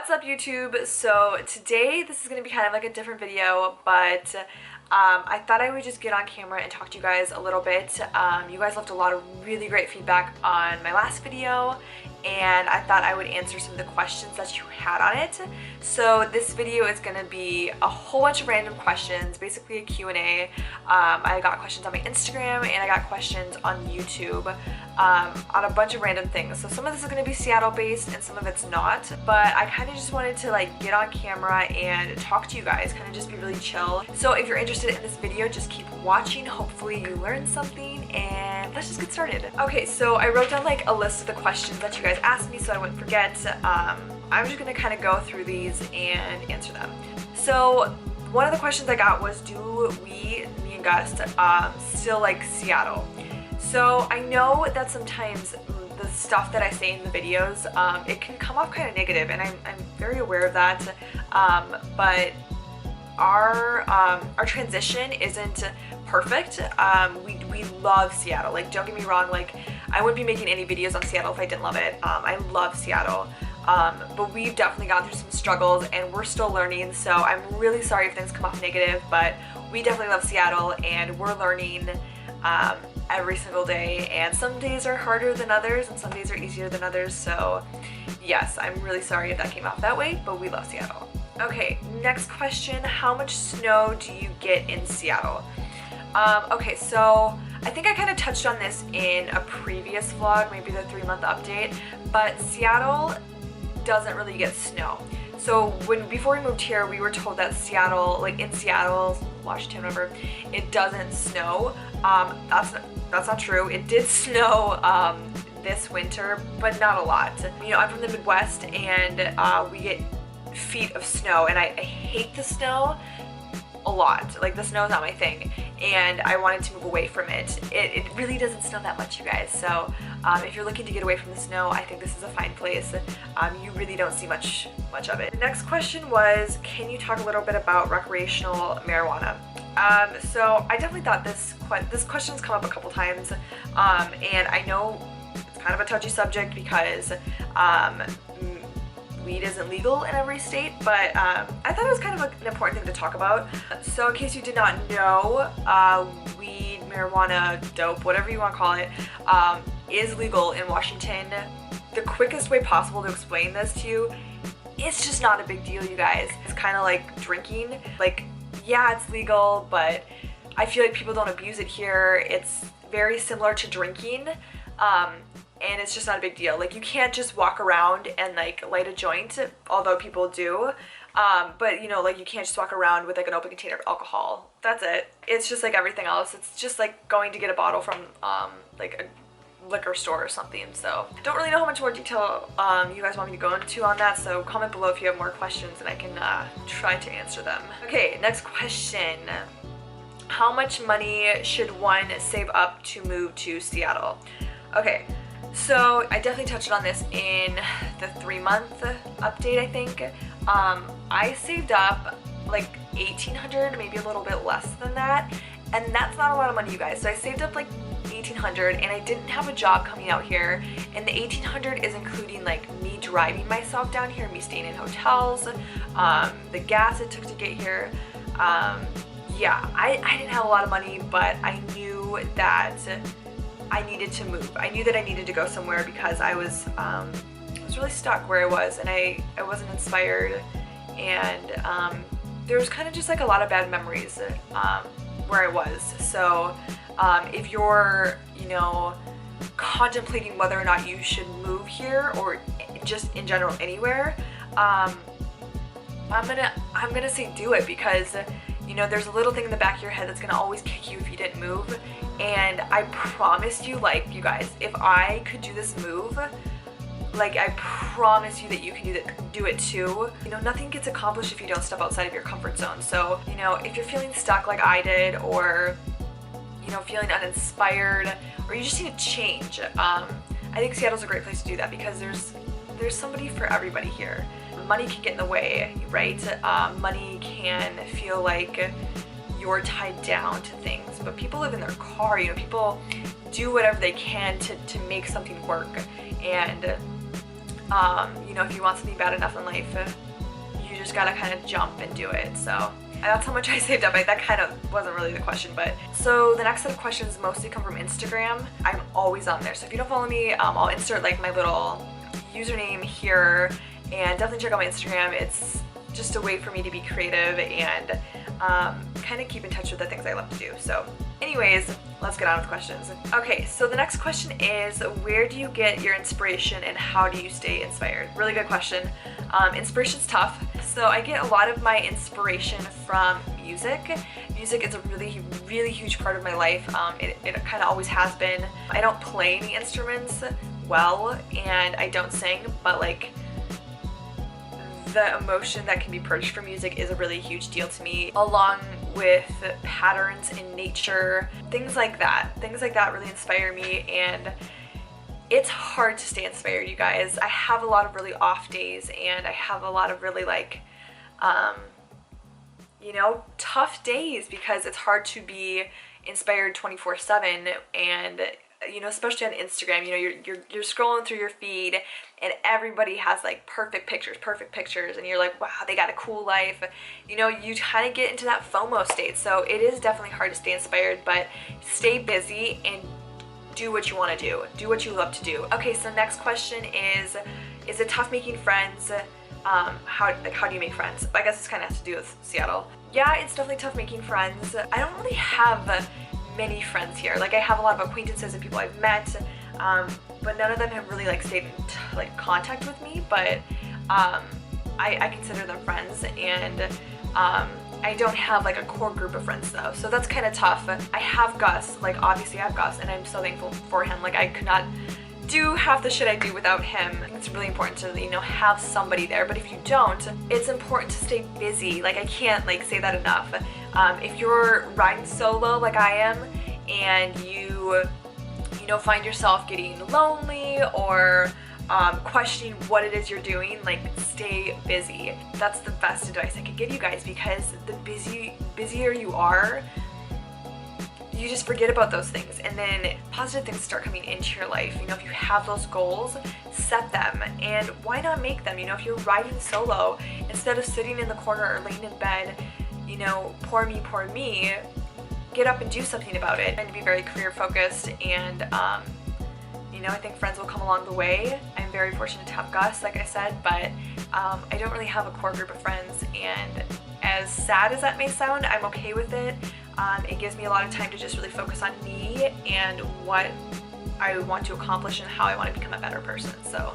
What's up, YouTube? So today this is going to be kind of like a different video, but I thought I would just get on camera and talk to you guys a little bit. You guys left a lot of really great feedback on my last video, and I thought I would answer some of the questions that you had on it. So this video is going to be a whole bunch of random questions, basically a Q&A. I got questions on my Instagram and I got questions on YouTube on a bunch of random things. So some of this is going to be Seattle based and some of it's not, but I kind of just wanted to like get on camera and talk to you guys, kind of just be really chill. So if you're interested in this video, just keep watching. Hopefully you learned something, and let's just get started. Okay, so I wrote down like a list of the questions that you guys asked me so I wouldn't forget. I'm just going to kind of go through these and answer them. So one of the questions I got was, do me and Gus, still like Seattle? So I know that sometimes the stuff that I say in the videos, it can come off kind of negative, and I'm very aware of that, but our transition isn't perfect. We love Seattle. Like, don't get me wrong, like I wouldn't be making any videos on Seattle if I didn't love it. I love Seattle. But we've definitely gone through some struggles and we're still learning, so I'm really sorry if things come off negative, but we definitely love Seattle and we're learning every single day, and some days are harder than others and some days are easier than others, so yes, I'm really sorry if that came off that way, but we love Seattle. Okay, next question, how much snow do you get in Seattle? Okay, so I think I kind of touched on this in a previous vlog, maybe the 3-month update, but Seattle doesn't really get snow. So before we moved here, we were told that Seattle, like in Seattle, Washington, whatever, it doesn't snow. That's not true. It did snow this winter, but not a lot. You know, I'm from the Midwest, and we get feet of snow, and I hate the snow a lot. Like, the snow is not my thing, and I wanted to move away from it. It really doesn't snow that much, you guys, so if you're looking to get away from the snow, I think this is a fine place. You really don't see much of it. The next question was, can you talk a little bit about recreational marijuana? So I definitely thought this question's come up a couple times, and I know it's kind of a touchy subject because weed isn't legal in every state, but I thought it was kind of an important thing to talk about. So in case you did not know, weed, marijuana, dope, whatever you want to call it, is legal in Washington. The quickest way possible to explain this to you, it's just not a big deal, you guys. It's kind of like drinking. Like, yeah, it's legal, but I feel like people don't abuse it here. It's very similar to drinking. And it's just not a big deal. Like, you can't just walk around and like light a joint, although people do. But you know, like, you can't just walk around with like an open container of alcohol. That's it. It's just like everything else. It's just like going to get a bottle from like a liquor store or something. So I don't really know how much more detail you guys want me to go into on that, so comment below if you have more questions and I can try to answer them. Okay, next question. How much money should one save up to move to Seattle? Okay, so I definitely touched on this in the 3-month update, I think. I saved up like $1,800, maybe a little bit less than that, and that's not a lot of money, you guys. So I saved up like $1,800, and I didn't have a job coming out here, and the $1,800 is including like me driving myself down here, me staying in hotels, the gas it took to get here. Yeah, I didn't have a lot of money, but I knew that I needed to move. I knew that I needed to go somewhere because I was really stuck where I was, and I wasn't inspired, and there was kind of just like a lot of bad memories where I was. So if you're, you know, contemplating whether or not you should move here or just in general anywhere, I'm gonna say do it, because you know, there's a little thing in the back of your head that's gonna always kick you if you didn't move. And I promise you, like, you guys, if I could do this move, like, I promise you that you can do it too. You know, nothing gets accomplished if you don't step outside of your comfort zone. So, you know, if you're feeling stuck like I did, or, you know, feeling uninspired, or you just need a change, I think Seattle's a great place to do that, because there's somebody for everybody here. Money can get in the way, right? Money can feel like you're tied down to things, but people live in their car, you know, people do whatever they can to make something work, and You know, if you want something bad enough in life, you just gotta kind of jump and do it. So that's how much I saved up. That kind of wasn't really the question, but so the next set of questions mostly come from Instagram. I'm always on there, so if you don't follow me, I'll insert like my little username here, and definitely check out my Instagram. It's just a way for me to be creative and kind of keep in touch with the things I love to do. So anyways, let's get on with questions. Okay, so the next question is, where do you get your inspiration and how do you stay inspired? Really good question. Inspiration's tough. So I get a lot of my inspiration from music. Music is a really, really huge part of my life. It kind of always has been. I don't play any instruments well, and I don't sing, but like the emotion that can be purged from music is a really huge deal to me, along with patterns in nature, things like that. Things like that really inspire me, and it's hard to stay inspired, you guys. I have a lot of really off days, and I have a lot of really like, you know, tough days, because it's hard to be inspired 24/7, and you know, especially on Instagram, you know, you're scrolling through your feed and everybody has like perfect pictures, and you're like, wow, they got a cool life. You know, you kind of get into that FOMO state. So it is definitely hard to stay inspired, but stay busy and do what you want to do. Do what you love to do. Okay, so next question is it tough making friends? How do you make friends? I guess this kind of has to do with Seattle. Yeah, it's definitely tough making friends. I don't really have many friends here. Like, I have a lot of acquaintances and people I've met, but none of them have really like stayed in contact with me, but I consider them friends, and I don't have like a core group of friends though, so that's kind of tough. I have Gus, like obviously I have Gus, and I'm so thankful for him. Like, I could not do half the shit I do without him. It's really important to, you know, have somebody there, but if you don't, it's important to stay busy. Like, I can't like say that enough. If you're riding solo like I am, and you know, find yourself getting lonely or questioning what it is you're doing, like, stay busy. That's the best advice I could give you guys, because the busier you are, you just forget about those things, and then positive things start coming into your life. You know, if you have those goals, set them, and why not make them? You know, if you're riding solo, instead of sitting in the corner or laying in bed, you know, poor me, get up and do something about it. And to be very career focused, and you know, I think friends will come along the way. I'm very fortunate to have Gus, like I said, but I don't really have a core group of friends, and as sad as that may sound, I'm okay with it. It gives me a lot of time to just really focus on me and what I want to accomplish and how I want to become a better person. So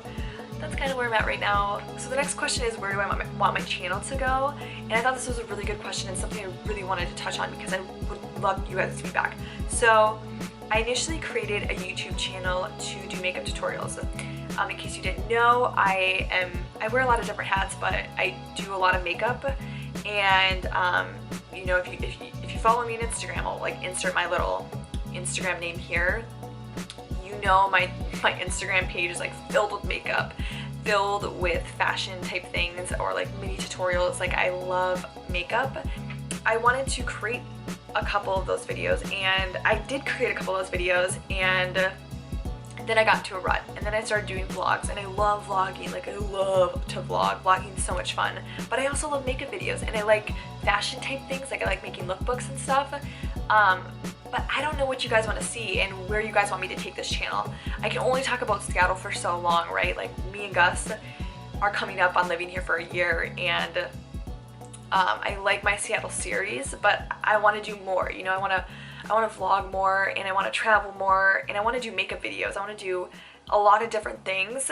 that's kind of where I'm at right now. So the next question is, where do I want my channel to go? And I thought this was a really good question and something I really wanted to touch on, because I would love you guys' feedback. So I initially created a YouTube channel to do makeup tutorials. In case you didn't know, I wear a lot of different hats, but I do a lot of makeup, and you know, if you follow me on Instagram, I'll like insert my little Instagram name here. You know, my Instagram page is like filled with makeup, filled with fashion type things, or like mini tutorials. Like, I love makeup. I wanted to create a couple of those videos, and I did create a couple of those videos, and then I got into a rut, and then I started doing vlogs, and I love vlogging. Like, I love to vlog. Vlogging's so much fun. But I also love makeup videos, and I like fashion type things. Like, I like making lookbooks and stuff. But I don't know what you guys want to see and where you guys want me to take this channel. I can only talk about Seattle for so long, right? Like, me and Gus are coming up on living here for a year, and I like my Seattle series, but I want to do more. You know, I want to vlog more, and I want to travel more, and I want to do makeup videos. I want to do a lot of different things,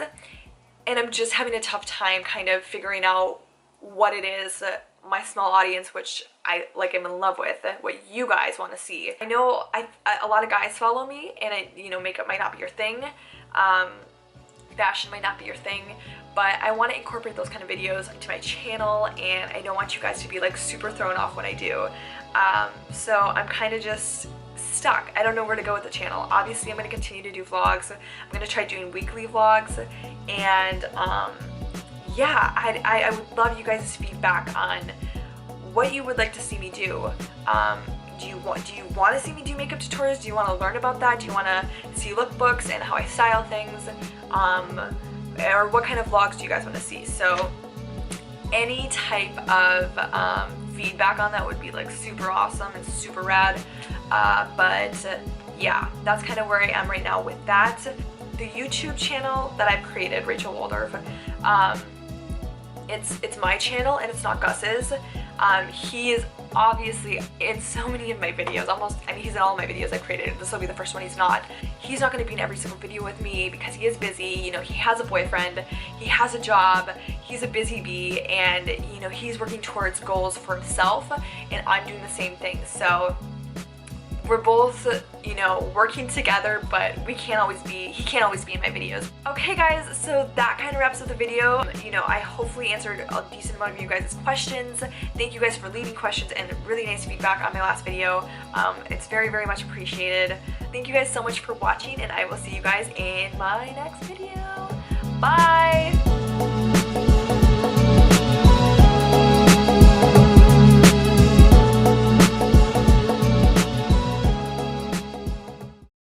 and I'm just having a tough time kind of figuring out what it is my small audience, which I like, I'm in love with, what you guys want to see. I know a lot of guys follow me, and you know, makeup might not be your thing, fashion might not be your thing, but I want to incorporate those kind of videos into my channel, and I don't want you guys to be like super thrown off when I do. So I'm kind of just stuck. I don't know where to go with the channel. Obviously, I'm going to continue to do vlogs. I'm going to try doing weekly vlogs, and yeah, I would love you guys' feedback on what you would like to see me do. Do you want to see me do makeup tutorials? Do you want to learn about that? Do you want to see lookbooks and how I style things? or what kind of vlogs do you guys want to see. So any type of feedback on that would be like super awesome and super rad. But yeah, that's kind of where I am right now with that. The YouTube channel that I've created, Rachel Waldorf, it's my channel and it's not Gus's. He is obviously in so many of my videos, I mean he's in all my videos I've created. This will be the first one he's not. He's not going to be in every single video with me because he is busy, you know, he has a boyfriend, he has a job, he's a busy bee, and you know, he's working towards goals for himself, and I'm doing the same thing. So we're both, you know, working together, but he can't always be in my videos. Okay guys, so that kind of wraps up the video. You know, I hopefully answered a decent amount of you guys' questions. Thank you guys for leaving questions and really nice feedback on my last video. It's very, very much appreciated. Thank you guys so much for watching, and I will see you guys in my next video. Bye!